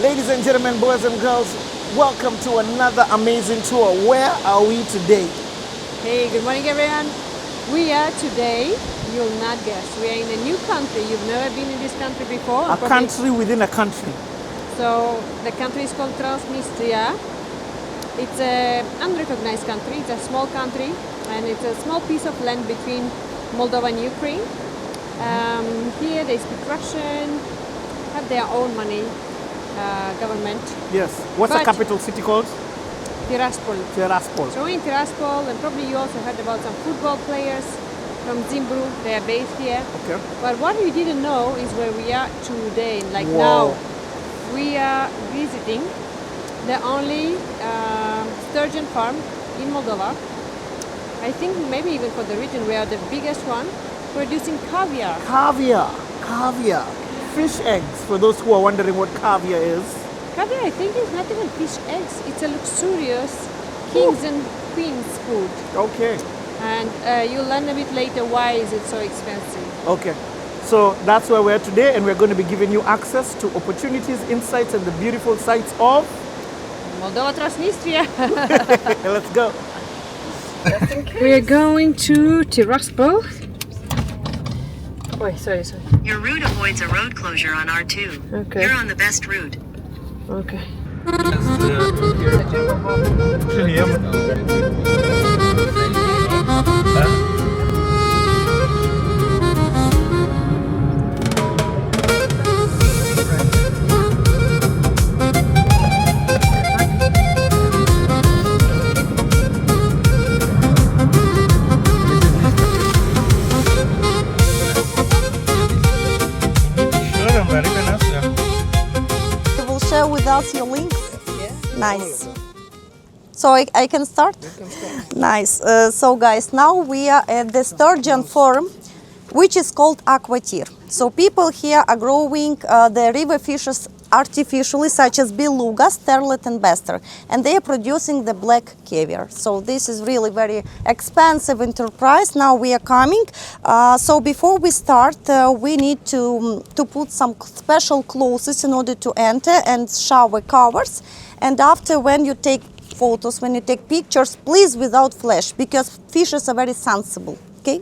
Ladies and gentlemen, boys and girls, welcome to another amazing tour. Where are we today? Hey, good morning everyone. We are today, you'll not guess, we are in a new country. You've never been in this country before. A country within a country. So the country is called Transnistria. It's an unrecognized country. It's a small country and it's a small piece of land between Moldova and Ukraine. Here they speak Russian, have their own money, government. Yes. What's the capital city called? Tiraspol. Tiraspol. So in Tiraspol, and probably you also heard about some football players from Zimbru. They are based here. Okay. But what we didn't know is where we are today. Like Wow. now, we are visiting the only sturgeon farm in Moldova. I think maybe even for the region, we are the biggest one producing caviar. Caviar. Caviar. Fish eggs, for those who are wondering what caviar is. Caviar, I think, is not even fish eggs. It's a luxurious kings and queens food. Okay. And you'll learn a bit later why is it so expensive. Okay. So that's where we're today, and we're going to be giving you access to opportunities, insights, and the beautiful sights of Moldova, Transnistria. Let's go. We are going to Tiraspol. Oh, sorry. Your route avoids a road closure on R2. Okay. You're on the best route. Okay. You will share with us your links? Yeah. Nice. So I can start? Nice. So guys, now we are at the sturgeon farm, which is called Aquatir. So people here are growing the river fishes artificially, such as beluga, sterlet and baster, and they are producing the black caviar. So this is really very expensive enterprise. Now we are coming. So before we start, we need to put some special clothes in order to enter, and shower covers. And after, when you take photos, when you take pictures, please without flash, because fishes are very sensible. Okay,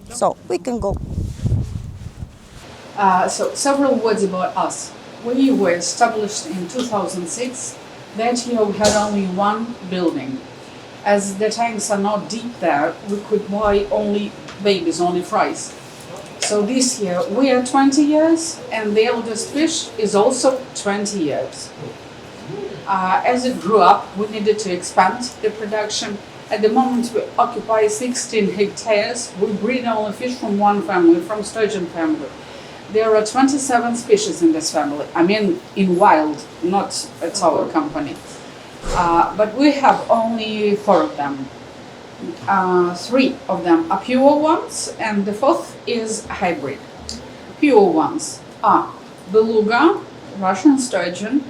so we can go. So several words about us. We were established in 2006. That year we had only one building. As the tanks are not deep there, we could buy only babies, only fries. So this year we are 20 years, and the eldest fish is also 20 years. As it grew up, we needed to expand the production. At the moment we occupy 16 hectares. We breed only fish from one family, from sturgeon family. There are 27 species in this family. I mean, in wild, not at our company. But we have only 4 of them. 3 of them are pure ones, and the 4th is hybrid. Pure ones are beluga, Russian sturgeon.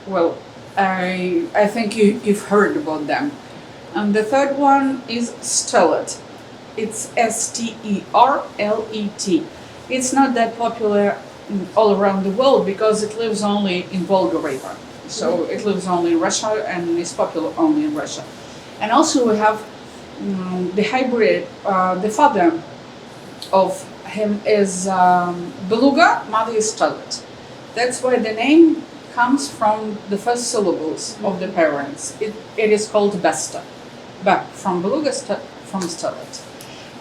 Well, I think you've heard about them. And the 3rd one is sterlet. It's Sterlet. It's not that popular all around the world because it lives only in Volga River. So it lives only in Russia and is popular only in Russia. And also we have the hybrid, the father of him is beluga, mother is sterlet. That's why the name comes from the first syllables of the parents. It is called besta, but from beluga, from sterlet.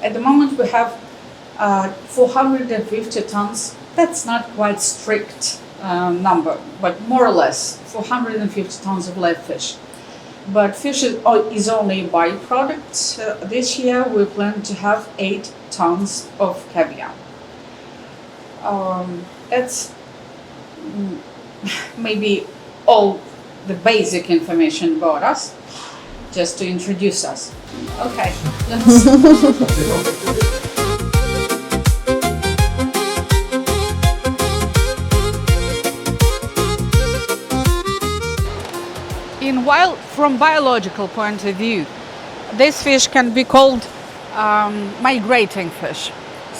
At the moment we have 450 tons. That's not quite strict number, but more or less 450 tons of live fish. But fish is only a byproduct. This year we plan to have 8 tons of caviar. That's maybe all the basic information about us, just to introduce us. Okay. From biological point of view, this fish can be called migrating fish.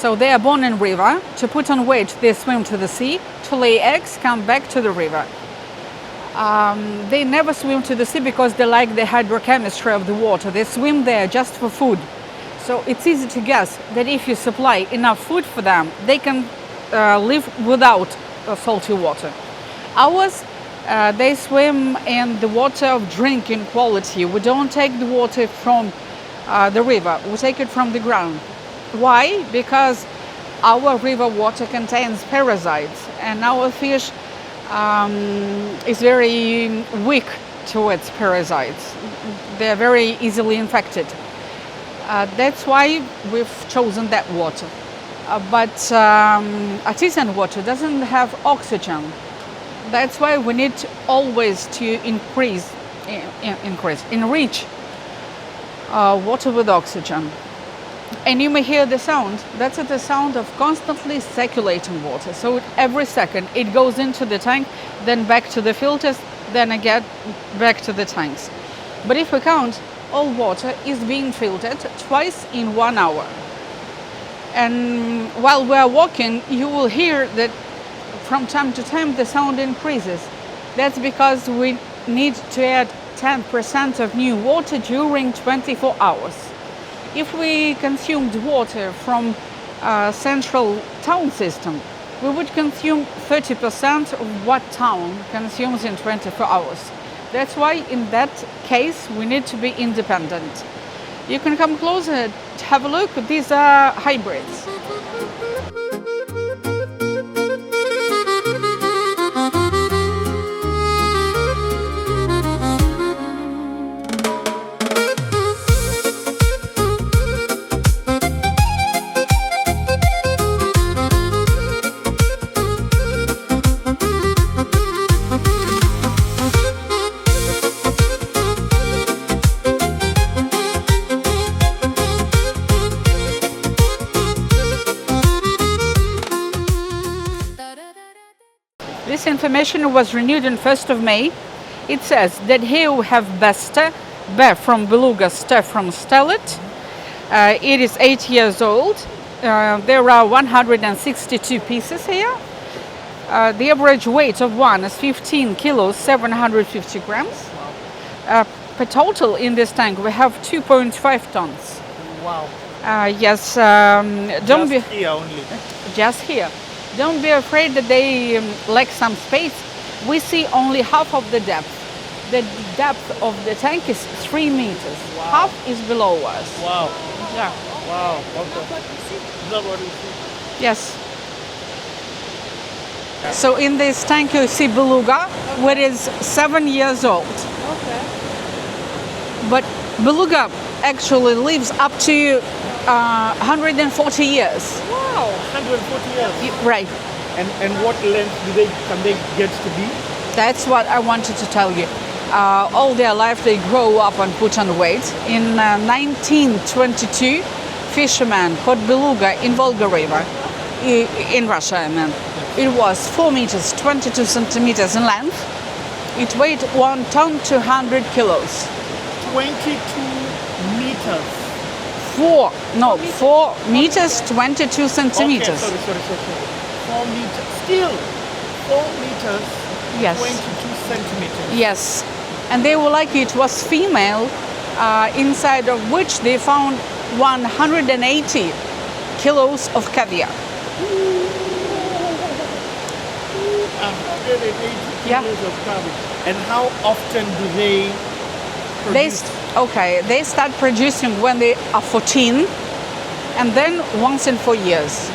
So they are born in river. To put on weight, they swim to the sea. To to lay eggs come back to the river. They never swim to the sea because they like the hydrochemistry of the water. They swim there just for food. So it's easy to guess that if you supply enough food for them, they can live without salty water. Ours, they swim in the water of drinking quality. We don't take the water from the river, we take it from the ground. Why? Because our river water contains parasites and our fish is very weak towards parasites. They're very easily infected. That's why we've chosen that water. But artesian water doesn't have oxygen. That's why we need always to enrich water with oxygen. And you may hear the sound. That's the sound of constantly circulating water. So every second it goes into the tank, then back to the filters, then again back to the tanks. But if we count, all water is being filtered twice in 1 hour. And while we are walking, you will hear that from time to time the sound increases. That's because we need to add 10% of new water during 24 hours. If we consumed water from central town system, we would consume 30% of what town consumes in 24 hours. That's why in that case we need to be independent. You can come closer to have a look. These are hybrids. This information was renewed on 1st of May. It says that here we have besta, bear from beluga, step from stellate. It is 8 years old. There are 162 pieces here. The average weight of one is 15 kilos, 750 grams. Per total in this tank we have 2.5 tons. Wow. Yes, Just here only. just here. Don't be afraid that they lack some space. We see only half of the depth. The depth of the tank is 3 meters. Wow. Half is below us. Wow. Yeah. Wow. Okay. Is that what we see? Yes. So in this tank you see beluga, which is 7 years old. Okay. But beluga actually lives up to 140 years. Wow. 140 years. Right. And what length can they get to be? That's what I wanted to tell you. All their life they grow up and put on weight. In 1922, fisherman caught beluga in Volga River, in Russia I mean. It was 4 meters, 22 centimeters in length. It weighed 1 ton, 200 kilos. 22 meters. 4 meters, 22 centimeters. Okay, sorry. 4 meters. Still, 4 meters, Yes. 22 centimeters. Yes, and they were lucky it was female, inside of which they found 180 kilos of caviar. 180 Yeah. kilos of cabbage. And how often do they produce? They start producing when they are 14, and then once in 4 years.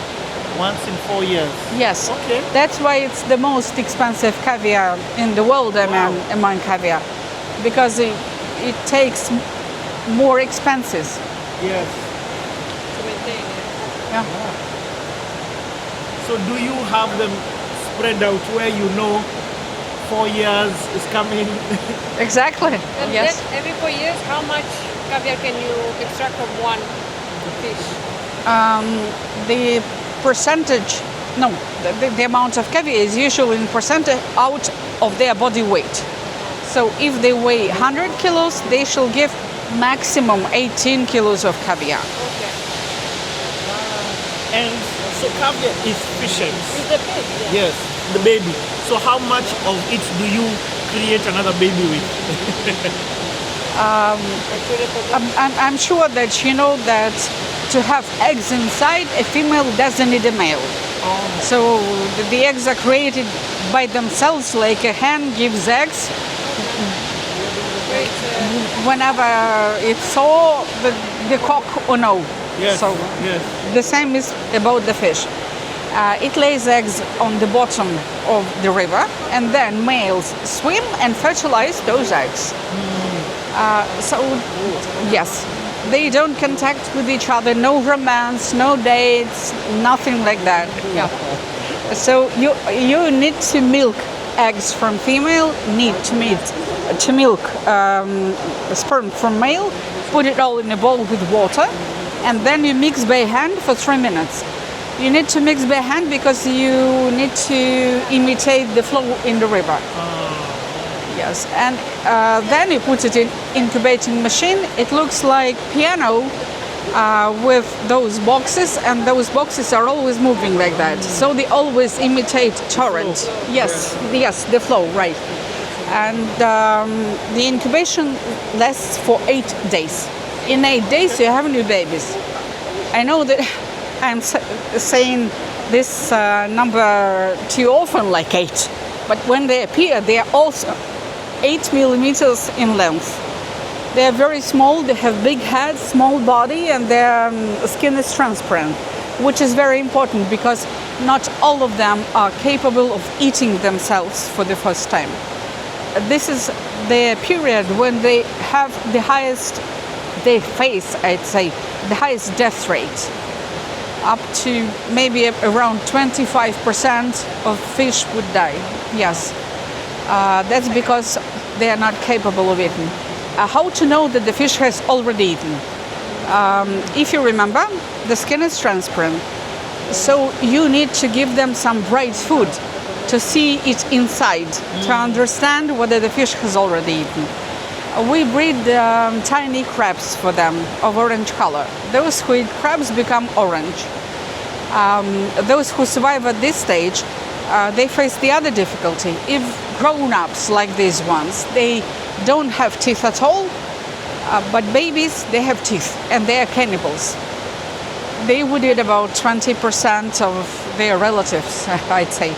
Once in 4 years. Yes. Okay. That's why it's the most expensive caviar in the world among caviar, because it takes more expenses. Yes. To maintain it. Yeah. So do you have them spread out where you know 4 years is coming? Exactly. And Yes. then every 4 years, how much caviar can you extract from one fish? The percentage, no, the amount of caviar is usually in percentage out of their body weight. So if they weigh 100 kilos, they shall give maximum 18 kilos of caviar. Okay. And so caviar is fishes. Is the fish? Yeah. Yes. the baby. So how much of it do you create another baby with? I'm sure that you know that to have eggs inside, a female doesn't need a male. So the eggs are created by themselves, like a hen gives eggs. Whenever it's so, the cock or no. Yes, So yes. the same is about the fish. It lays eggs on the bottom of the river, and then males swim and fertilize those eggs. So yes, they don't contact with each other, no romance, no dates, nothing like that. Yeah. So you need to milk eggs from female, need to milk sperm from male, put it all in a bowl with water, and then you mix by hand for 3 minutes. You need to mix by hand because you need to imitate the flow in the river. Yes, and then you put it in incubating machine. It looks like piano with those boxes, and those boxes are always moving like that. So they always imitate torrent. Yes, yes, the flow, right. And the incubation lasts for 8 days. In 8 days, you have new babies. I know that I'm saying this number too often, like 8, but when they appear, they are also 8 millimeters in length. They are very small, they have big heads, small body, and their skin is transparent, which is very important because not all of them are capable of eating themselves for the first time. This is the period when they have the highest, they face, I'd say, the highest death rate. Up to maybe around 25% of fish would die. Yes, that's because they are not capable of eating. How to know that the fish has already eaten? If you remember, the skin is transparent, so you need to give them some bright food to see it inside, to understand whether the fish has already eaten. We breed tiny crabs for them of orange color. Those who eat crabs become orange. Those who survive at this stage, they face the other difficulty. If grown-ups like these ones, they don't have teeth at all, but babies, they have teeth, and they are cannibals. They would eat about 20% of their relatives, I'd say.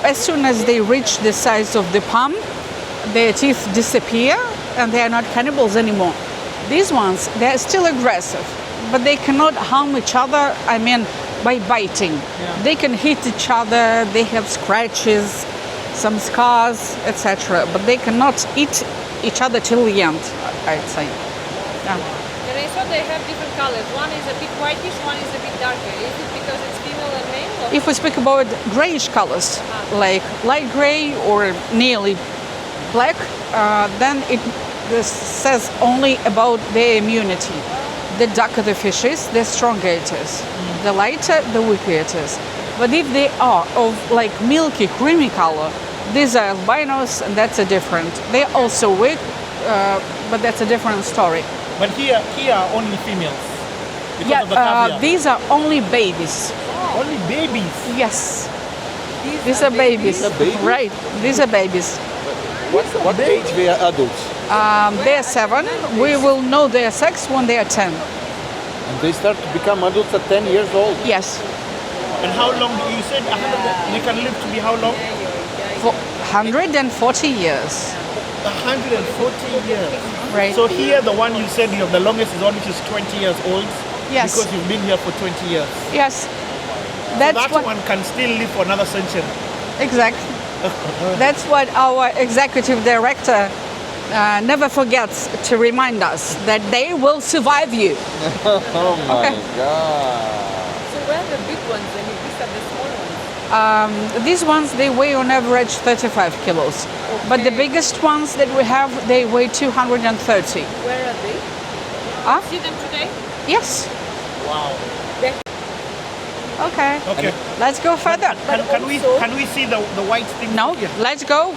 As soon as they reach the size of the palm, their teeth disappear and they are not cannibals anymore. These ones, they are still aggressive, but they cannot harm each other, I mean, by biting. Yeah. They can hit each other, they have scratches, some scars, etc. But they cannot eat each other till the end, I'd say. Yeah. And I saw they have different colors. One is a bit whitish, one is a bit darker. Is it because it's female and male? Or? If we speak about grayish colors, like light gray or nearly black, then this says only about their immunity. The darker the fish is, the stronger it is. The lighter, the weaker it is. But if they are of like milky, creamy color, these are albinos, and that's a different. They're also weak, but that's a different story. But here are only females. Because of the caviar. These are only babies. Only babies. Yes. These are babies. These are babies? Right. These are babies. What age they are adults? They are 7. We will know their sex when they are 10. And they start to become adults at 10 years old. Yes. And how long, you said they can live to be how long? For 140 years. 140 years. Right. So here the one you said you have the longest is one which is 20 years old. Yes. Because you've been here for 20 years. Yes. So That's that what, one can still live for another century. exactly. That's what our executive director never forgets to remind us, that they will survive you. Oh my God. So where are the big ones and these are the small ones? These ones, they weigh on average 35 kilos. But the biggest ones that we have, they weigh 230. Where are they? Huh? See them today? Yes. Wow. Okay. Okay. Let's go further. Can we see the white thing? No, here? let's go